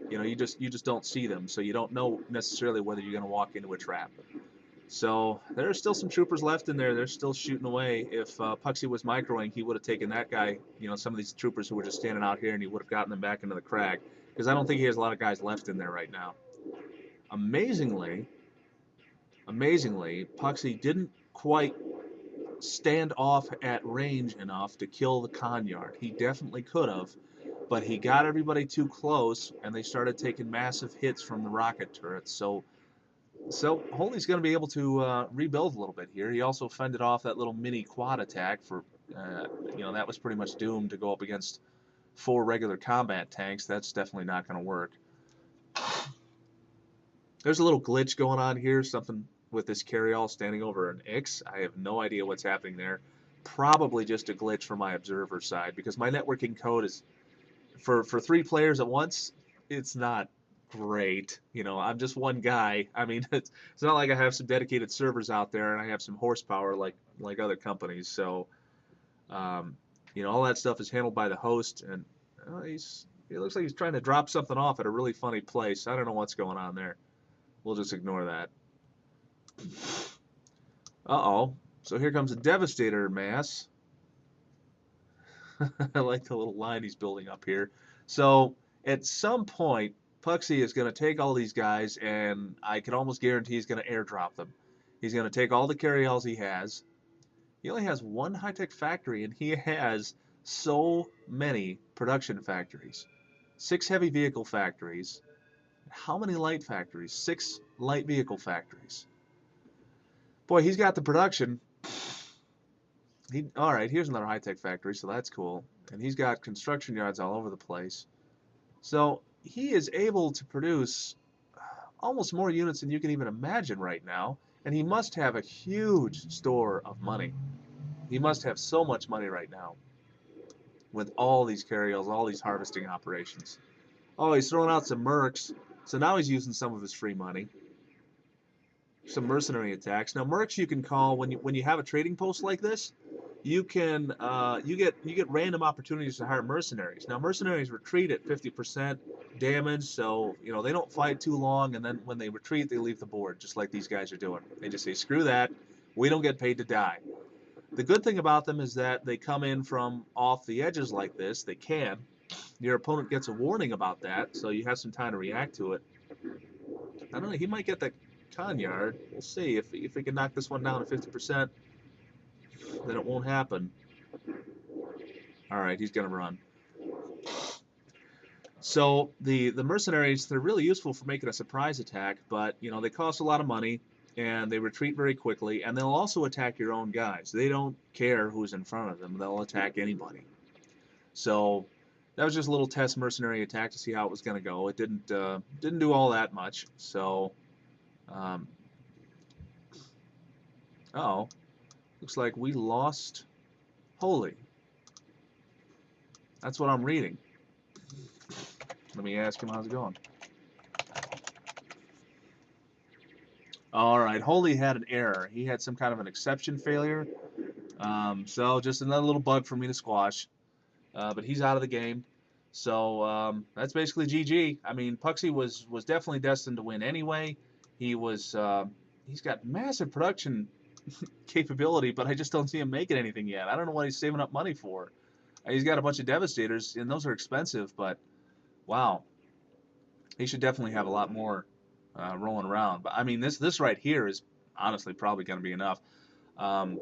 You know, you just don't see them, so you don't know necessarily whether you're going to walk into a trap. So there are still some troopers left in there. They're still shooting away. If Puxii was microing, he would have taken that guy, you know, some of these troopers who were just standing out here, and he would have gotten them back into the crag. Because I don't think he has a lot of guys left in there right now. Amazingly, amazingly, Puxii didn't quite stand off at range enough to kill the Kanyard. He definitely could have, but he got everybody too close, and they started taking massive hits from the rocket turrets. So Hohli's going to be able to rebuild a little bit here. He also fended off that little mini quad attack for, you know, that was pretty much doomed to go up against 4 regular combat tanks. That's definitely not going to work. There's a little glitch going on here, something with this carryall standing over an X. I have no idea what's happening there. Probably just a glitch from my observer side because my networking code is for 3 players at once. It's not great. You know, I'm just one guy. I mean, it's not like I have some dedicated servers out there and I have some horsepower like other companies. So, um, you know, all that stuff is handled by the host, and he looks like he's trying to drop something off at a really funny place. I don't know what's going on there. We'll just ignore that. Uh-oh. So here comes a Devastator mass. I like the little line he's building up here. So at some point, Puxii is going to take all these guys, and I can almost guarantee he's going to airdrop them. He's going to take all the carryalls he has. He only has 1 high-tech factory, and he has so many production factories. 6 heavy vehicle factories. How many light factories? 6 light vehicle factories. Boy, he's got the production. All right, here's another high-tech factory, so that's cool. And he's got construction yards all over the place. So he is able to produce almost more units than you can even imagine right now. And he must have a huge store of money. He must have so much money right now with all these carryalls, all these harvesting operations. Oh, he's throwing out some mercs. So now he's using some of his free money. Some mercenary attacks. Now mercs you can call when you have a trading post like this. You can you get random opportunities to hire mercenaries. Now mercenaries retreat at 50% damage, so you know they don't fight too long, and then when they retreat, they leave the board, just like these guys are doing. They just say, "Screw that, we don't get paid to die." The good thing about them is that they come in from off the edges like this. They can. Your opponent gets a warning about that, so you have some time to react to it. I don't know. He might get that Conyard. We'll see if he can knock this one down to 50%. Then it won't happen. All right, he's gonna run. So the mercenaries, they're really useful for making a surprise attack, but you know they cost a lot of money and they retreat very quickly, and they'll also attack your own guys. They don't care who's in front of them; they'll attack anybody. So that was just a little test mercenary attack to see how it was going to go. It didn't do all that much. So, um, oh, looks like we lost Hohli. That's what I'm reading. Let me ask him how's it going. All right, Hohli had an error. He had some kind of an exception failure. So just another little bug for me to squash. But he's out of the game. So that's basically GG. I mean, Puxii was definitely destined to win anyway. He's got massive production capability, but I just don't see him making anything yet. I don't know what he's saving up money for. He's got a bunch of Devastators, and those are expensive, but wow, he should definitely have a lot more rolling around. But I mean, this right here is honestly probably going to be enough. Um,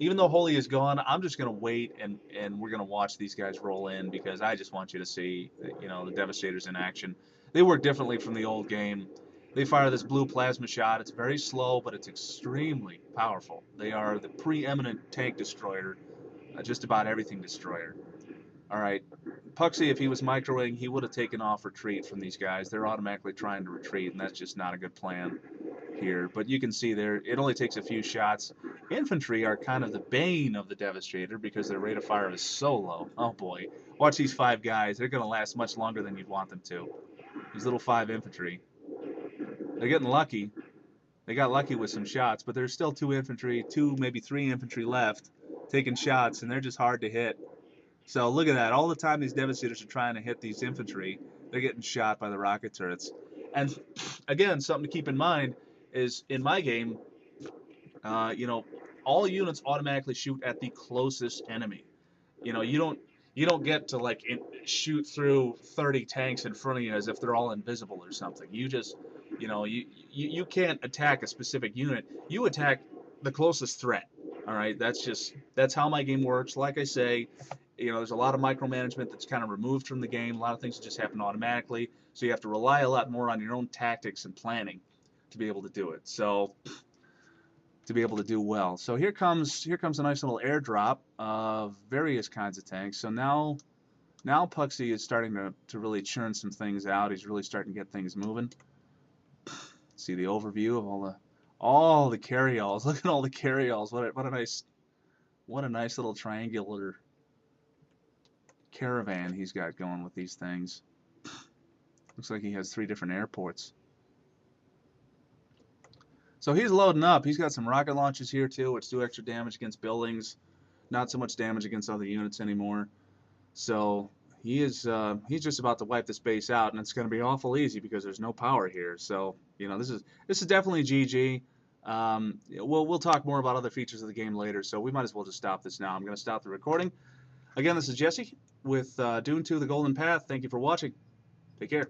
Even though Hohli is gone, I'm just going to wait and we're going to watch these guys roll in because I just want you to see, you know, the Devastators in action. They work differently from the old game. They fire this blue plasma shot. It's very slow, but it's extremely powerful. They are the preeminent tank destroyer, just about everything destroyer. All right, Puxii, if he was microwaving, he would have taken off retreat from these guys. They're automatically trying to retreat, and that's just not a good plan here. But you can see there, it only takes a few shots. Infantry are kind of the bane of the Devastator because their rate of fire is so low. Oh boy. Watch these 5 guys. They're going to last much longer than you'd want them to. These little 5 infantry. They're getting lucky. They got lucky with some shots, but there's still 2 infantry, 2, maybe 3 infantry left taking shots, and they're just hard to hit. So look at that. All the time these Devastators are trying to hit these infantry, They're getting shot by the rocket turrets. And again, something to keep in mind is in my game, you know, all units automatically shoot at the closest enemy. You know, you don't get to like shoot through 30 tanks in front of you as if they're all invisible or something. You just, you can't attack a specific unit. You attack the closest threat. All right, that's how my game works. Like I say, there's a lot of micromanagement that's kind of removed from the game. A lot of things that just happen automatically. So you have to rely a lot more on your own tactics and planning to be able to do it. So to be able to do well. So here comes a nice little airdrop of various kinds of tanks. So now Puxii is starting to really churn some things out. He's really starting to get things moving. See the overview of all the carryalls. Look at all the carryalls. What a nice little triangular caravan he's got going with these things. Looks like he has 3 different airports. So he's loading up. He's got some rocket launches here too, which do extra damage against buildings. Not so much damage against other units anymore. So he's just about to wipe this base out, and it's going to be awful easy because there's no power here. So this is definitely GG. We'll talk more about other features of the game later. So we might as well just stop this now. I'm going to stop the recording. Again, this is Jesse with Dune 2: The Golden Path. Thank you for watching. Take care.